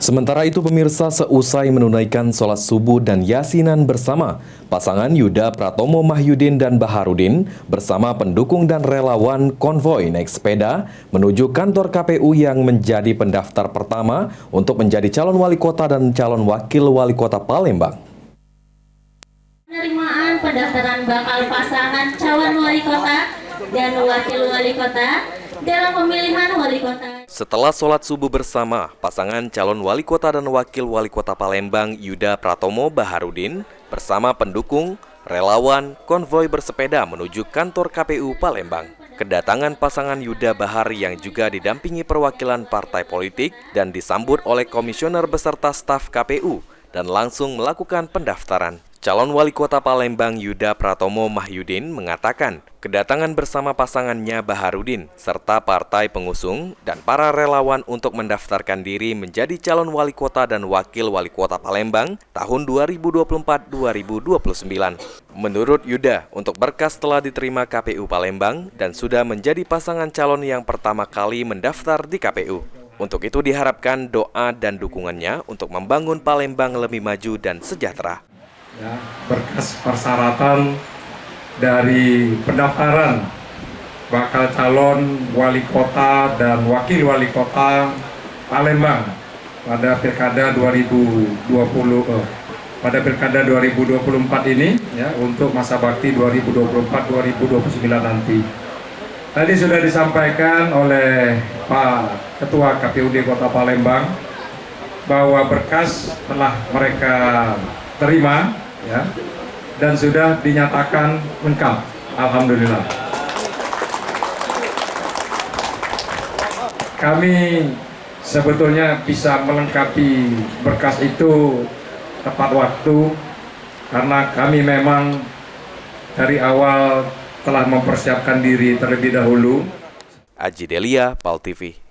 Sementara itu pemirsa, seusai menunaikan sholat subuh dan yasinan bersama, pasangan Yuda Pratomo Mahyudin dan Baharudin bersama pendukung dan relawan konvoi naik sepeda menuju kantor KPU yang menjadi pendaftar pertama untuk menjadi calon wali kota dan calon wakil wali kota Palembang. Penerimaan pendaftaran bakal pasangan calon wali kota dan wakil wali kota dalam pemilihan wali kota. Setelah sholat subuh bersama, pasangan calon wali kota dan wakil wali kota Palembang Yuda Pratomo Baharudin bersama pendukung, relawan, konvoi bersepeda menuju kantor KPU Palembang. Kedatangan pasangan Yuda Bahar yang juga didampingi perwakilan partai politik dan disambut oleh komisioner beserta staf KPU dan langsung melakukan pendaftaran. Calon wali kota Palembang Yuda Pratomo Mahyudin mengatakan kedatangan bersama pasangannya Baharudin serta partai pengusung dan para relawan untuk mendaftarkan diri menjadi calon wali kota dan wakil wali kota Palembang tahun 2024-2029. Menurut Yuda, untuk berkas telah diterima KPU Palembang dan sudah menjadi pasangan calon yang pertama kali mendaftar di KPU. Untuk itu diharapkan doa dan dukungannya untuk membangun Palembang lebih maju dan sejahtera. Ya, berkas persyaratan dari pendaftaran bakal calon wali kota dan wakil wali kota Palembang pada Pilkada 2024 ini ya, untuk masa bakti 2024-2029 nanti. Tadi sudah disampaikan oleh Pak Ketua KPUD Kota Palembang bahwa berkas telah mereka terima ya, dan sudah dinyatakan lengkap. Alhamdulillah. Kami sebetulnya bisa melengkapi berkas itu tepat waktu karena kami memang dari awal telah mempersiapkan diri terlebih dahulu. Aji Delia, PAL TV.